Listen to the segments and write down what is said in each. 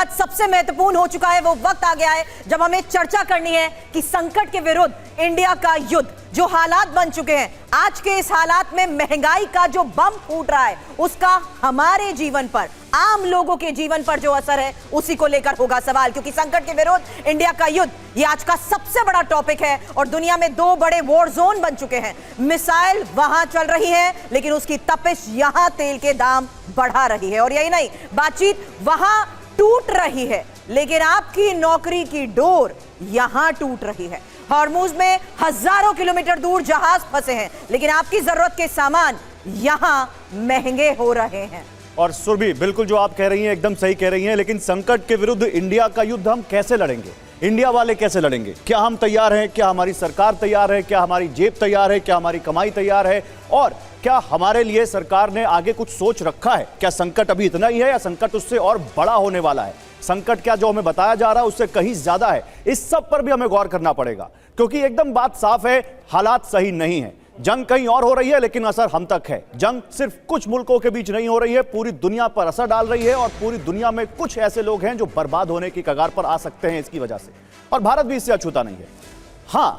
वक्त सबसे महत्वपूर्ण हो चुका है। वो वक्त आ गया है जब हमें चर्चा करनी है कि संकट के विरुद्ध इंडिया का युद्ध, जो हालात बन चुके हैं, आज के इस हालात में महंगाई का जो बम फूट रहा है, उसका हमारे जीवन पर, आम लोगों के जीवन पर जो असर है, उसी को लेकर होगा सवाल। क्योंकि संकट के विरुद्ध इंडिया का युद्ध, ये आज का सबसे बड़ा टॉपिक है और दुनिया में दो बड़े वॉर जोन बन चुके हैं। मिसाइल वहां चल रही है, लेकिन उसकी तपिश यहां तेल के दाम बढ़ा रही है। और यही नहीं, बातचीत वहां टूट रही है, लेकिन आपकी नौकरी की डोर यहां टूट रही है। हॉर्मुज में हजारों किलोमीटर दूर जहाज फंसे हैं, लेकिन आपकी जरूरत के सामान यहां महंगे हो रहे हैं। और सुरभि, बिल्कुल जो आप कह रही हैं एकदम सही कह रही हैं, लेकिन संकट के विरुद्ध इंडिया का युद्ध हम कैसे लड़ेंगे? इंडिया वाले कैसे लड़ेंगे? क्या हम तैयार हैं? क्या हमारी सरकार तैयार है? क्या हमारी जेब तैयार है? क्या हमारी कमाई तैयार है? और क्या हमारे लिए सरकार ने आगे कुछ सोच रखा है? क्या संकट अभी इतना ही है या संकट उससे और बड़ा होने वाला है? संकट क्या जो हमें बताया जा रहा है उससे कहीं ज्यादा है? इस सब पर भी हमें गौर करना पड़ेगा, क्योंकि एकदम बात साफ है, हालात सही नहीं है। जंग कहीं और हो रही है, लेकिन असर हम तक है। जंग सिर्फ कुछ मुल्कों के बीच नहीं हो रही है, पूरी दुनिया पर असर डाल रही है और पूरी दुनिया में कुछ ऐसे लोग हैं जो बर्बाद होने की कगार पर आ सकते हैं इसकी वजह से, और भारत भी इससे अछूता नहीं है। हां,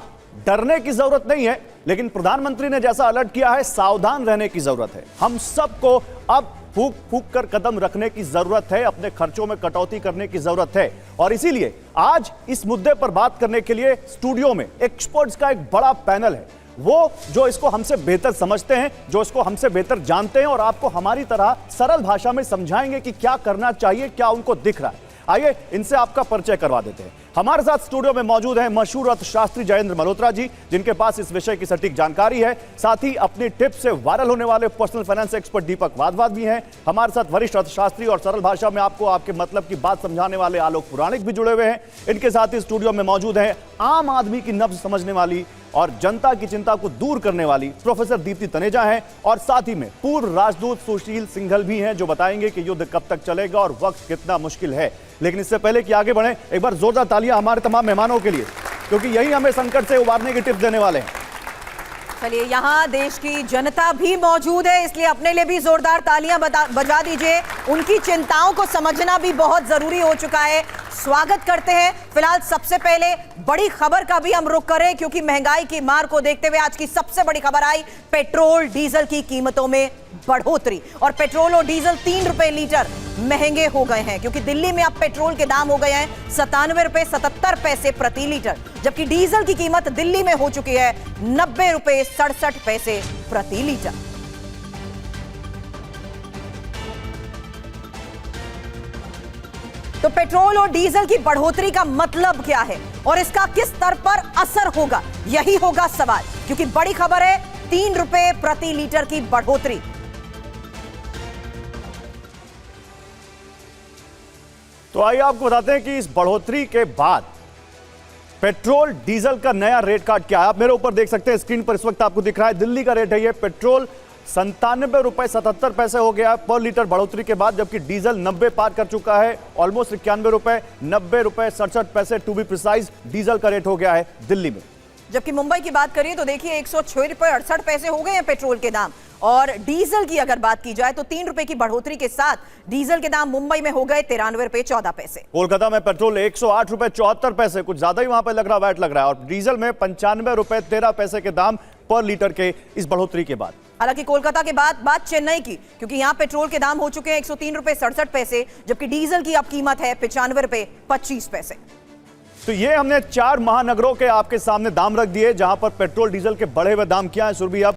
डरने की जरूरत नहीं है, लेकिन प्रधानमंत्री ने जैसा अलर्ट किया है, सावधान रहने की जरूरत है। हम सबको अब फूक फूक कर कदम रखने की जरूरत है, अपने खर्चों में कटौती करने की जरूरत है। और इसीलिए आज इस मुद्दे पर बात करने के लिए स्टूडियो में एक्सपर्ट्स का एक बड़ा पैनल है, वो जो इसको हमसे बेहतर समझते हैं, जो इसको हमसे बेहतर जानते हैं और आपको हमारी तरह सरल भाषा में समझाएंगे कि क्या करना चाहिए, क्या उनको दिख रहा है। आइए इनसे आपका परिचय करवा देते हैं। हमारे साथ स्टूडियो में मौजूद हैं मशहूर अर्थशास्त्री जयेंद्र मल्होत्रा जी, जिनके पास इस विषय की सटीक जानकारी है। साथ ही अपनी टिप्स से वायरल होने वाले पर्सनल फाइनेंस एक्सपर्ट दीपक वाधवान भी हैं। हमारे साथ वरिष्ठ अर्थशास्त्री और सरल भाषा में आपको आपके मतलब की बात समझाने वाले आलोक पुराणिक भी जुड़े हुए हैं। इनके साथ ही स्टूडियो में मौजूद हैं आम आदमी की नब्ज समझने वाली और जनता की चिंता को दूर करने वाली प्रोफेसर दीप्ति तनेजा हैं, और साथ ही में पूर्व राजदूत सुशील सिंघल भी हैं, जो बताएंगे कि युद्ध कब तक चलेगा और वक्त कितना मुश्किल है। लेकिन इससे पहले कि आगे बढ़ें, एक बार जोरदार तालियां हमारे तमाम मेहमानों के लिए, क्योंकि यही हमें संकट से उबारने की टिप्स देने वाले हैं। चलिए, यहाँ देश की जनता भी मौजूद है, इसलिए अपने लिए भी जोरदार तालियां बजा दीजिए। उनकी चिंताओं को समझना भी बहुत जरूरी हो चुका है। स्वागत करते हैं। फिलहाल सबसे पहले बड़ी खबर का भी हम रुख करें, क्योंकि महंगाई की मार को देखते हुए आज की सबसे बड़ी खबर आई, पेट्रोल डीजल की कीमतों में बढ़ोतरी। और पेट्रोल और डीजल 3 रुपए लीटर महंगे हो गए हैं, क्योंकि दिल्ली में अब पेट्रोल के दाम हो गए हैं 97 रुपए 77 पैसे प्रति लीटर, जबकि डीजल की कीमत दिल्ली में हो चुकी है 90 रुपए 67 पैसे प्रति लीटर। तो पेट्रोल और डीजल की बढ़ोतरी का मतलब क्या है और इसका किस स्तर पर असर होगा, यही होगा सवाल। क्योंकि बड़ी खबर है, 3 रुपए प्रति लीटर की बढ़ोतरी। तो आइए आपको बताते हैं कि इस बढ़ोतरी के बाद पेट्रोल डीजल का नया रेट कार्ड क्या है। आप मेरे ऊपर देख सकते हैं, स्क्रीन पर इस वक्त आपको दिख रहा है दिल्ली का रेट है ये। पेट्रोल 97 रुपए 77 पैसे हो गया पर लीटर बढ़ोतरी के बाद, जबकि डीजल 90 पार कर चुका है, ऑलमोस्ट 91 रुपए 90 रुपए 67 पैसे टू बी प्रिसाइज डीजल का रेट हो गया है दिल्ली में। जबकि मुंबई की बात करिए तो देखिए 106 रुपए 68 पैसे हो गए हैं पेट्रोल के दाम। और डीजल की अगर बात की जाए तो 3 रुपए की बढ़ोतरी के साथ डीजल के दाम मुंबई में हो गए 93 रुपए 14 पैसे। कोलकाता में पेट्रोल 108 रुपए 74 पैसे, कुछ ज्यादा ही वहां पर लग रहा, वैट लग रहा है। और डीजल में 95 रुपए 13 पैसे के दाम पर लीटर के इस बढ़ोतरी के बाद। हालांकि कोलकाता के बाद बात चेन्नई की, क्योंकि यहां पेट्रोल के दाम हो चुके हैं 103 रुपए 67 पैसे, जबकि डीजल की अब कीमत है 95 रुपए 25 पैसे। तो ये हमने 4 महानगरों के आपके सामने दाम रख दिए, जहां पर पेट्रोल डीजल के बढ़े हुए दाम क्या है। सुरभि, अब